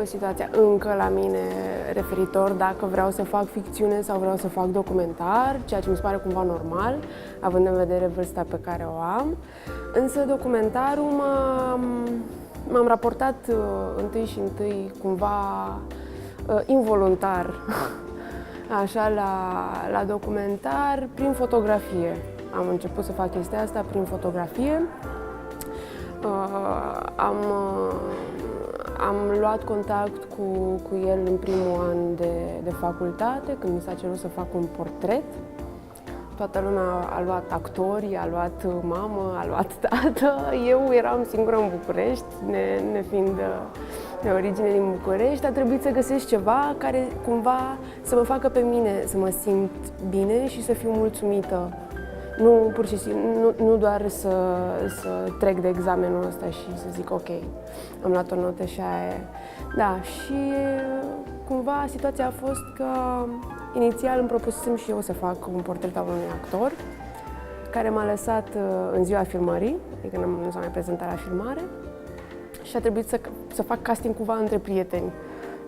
schimbă situația încă la mine referitor dacă vreau să fac ficțiune sau vreau să fac documentar, ceea ce mi se pare cumva normal, având în vedere vârsta pe care o am. Însă documentarul m-am raportat întâi și întâi cumva involuntar așa la documentar prin fotografie. Am început să fac chestia asta prin fotografie. Am luat contact cu el în primul an de facultate, când mi s-a cerut să fac un portret. Toată lumea a luat actori, a luat mamă, a luat tată. Eu eram singură în București, nefiind de origine din București. A trebuit să găsesc ceva care cumva să mă facă pe mine să mă simt bine și să fiu mulțumită. Nu pur și simplu, nu doar să trec de examenul ăsta și să zic ok, am luat o notă și aia e. Da, și cumva situația a fost că inițial îmi propusesem și eu să fac un portret al unui actor care m-a lăsat în ziua filmării, adică nu s-a mai prezentat la filmare și a trebuit să fac casting cumva între prieteni.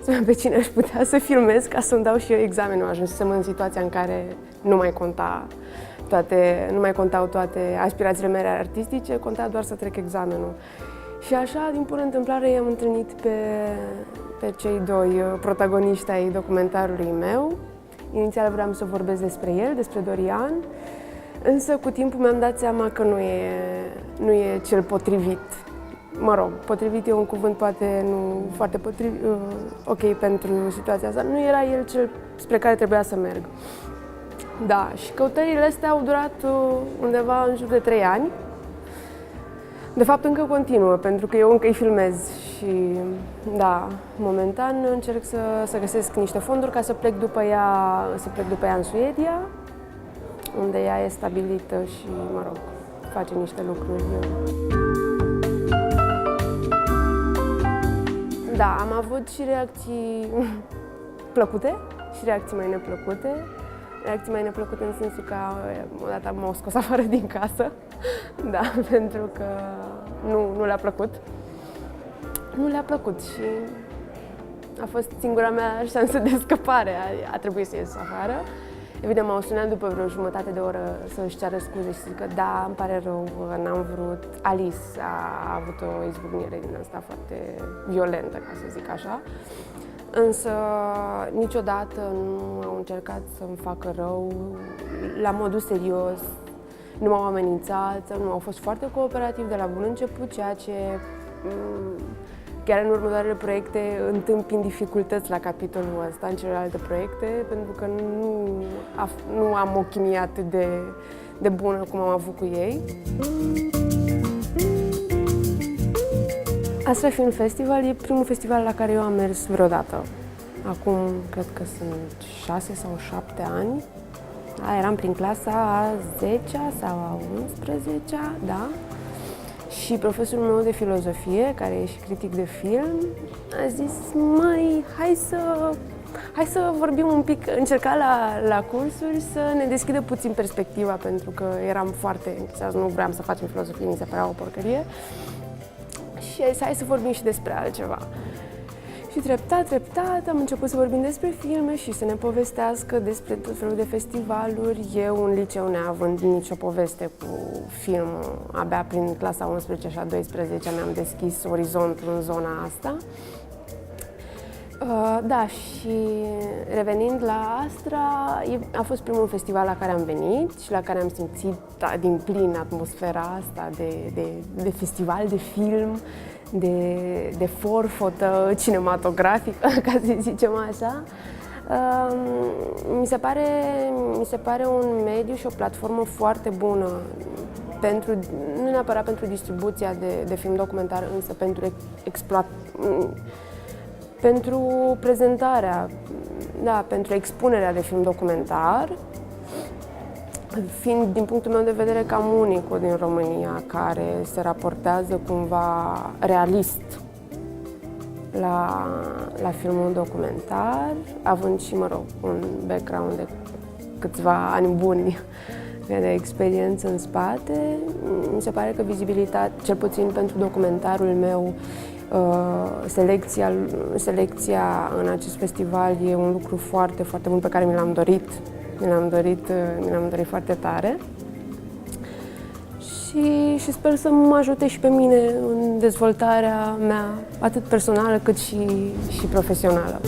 Să vedem pe cine aș putea să filmez ca să-mi dau și eu examenul. Ajunsesem în situația în care nu mai contau toate aspirațiile mele artistice, conta doar să trec examenul. Și așa, din pură întâmplare, i-am întâlnit pe cei doi protagoniști ai documentarului meu. Inițial vreau să vorbesc despre el, despre Dorian, însă cu timpul mi-am dat seama că nu e cel potrivit. Mă rog, potrivit e un cuvânt poate nu foarte ok pentru situația asta. Nu era el cel spre care trebuia să merg. Da, și căutările astea au durat undeva în jur de 3 ani. De fapt, încă continuă, pentru că eu încă îi filmez și, da, momentan încerc să găsesc niște fonduri ca să plec după ea în Suedia, unde ea e stabilită și, mă rog, face niște lucruri. Da, am avut și reacții plăcute și reacții mai neplăcute. Reacții mai neplăcute în sensul că odată m-au scos afară din casă, da, pentru că nu le-a plăcut. Nu le-a plăcut și a fost singura mea șansă de scăpare, a trebuit să ies afară. Evident, m-au sunat după vreo jumătate de oră să-și ceară scuze și să zică da, îmi pare rău, n-am vrut. Alice a avut o izbucnire din asta foarte violentă, ca să zic așa. Însă niciodată nu au încercat să-mi facă rău la modul serios, nu m-au amenințat, nu au fost foarte cooperativi de la bun început, ceea ce chiar în următoarele proiecte întâmpin dificultăți la capitolul ăsta, în celelalte proiecte, pentru că nu am o chimie atât de bună cum am avut cu ei. Astra Film Festival e primul festival la care eu am mers vreodată. Acum, cred că sunt 6 sau 7 ani. Da, eram prin clasa a 10-a sau a 11-a, da. Și profesorul meu de filozofie, care e și critic de film, a zis, măi, hai să vorbim un pic, încerca la cursuri să ne deschidă puțin perspectiva, pentru că eram foarte entuziastă, nu vreau să facem filozofie, mi se părea o porcărie. Și hai să vorbim și despre altceva. Și treptat am început să vorbim despre filme și să ne povestească despre tot felul de festivaluri. Eu, în liceu, neavând nicio poveste cu film, abia prin clasa 11 și a 12 mi-am deschis orizontul în zona asta. Da, și revenind la Astra, a fost primul festival la care am venit și la care am simțit din plin atmosfera asta de festival, de film, de forfotă cinematografică, ca să zicem așa. Mi se pare un mediu și o platformă foarte bună, nu neapărat pentru distribuția de film documentar, însă pentru prezentarea, da, pentru expunerea de film documentar, fiind, din punctul meu de vedere, cam unicul din România care se raportează cumva realist la filmul documentar, având și, mă rog, un background de câțiva ani buni de experiență în spate. Mi se pare că vizibilitatea, cel puțin pentru documentarul meu, Selecția în acest festival e un lucru foarte, foarte bun pe care mi l-am dorit. Mi l-am dorit foarte tare. Și sper să mă ajute și pe mine în dezvoltarea mea, atât personală cât și profesională.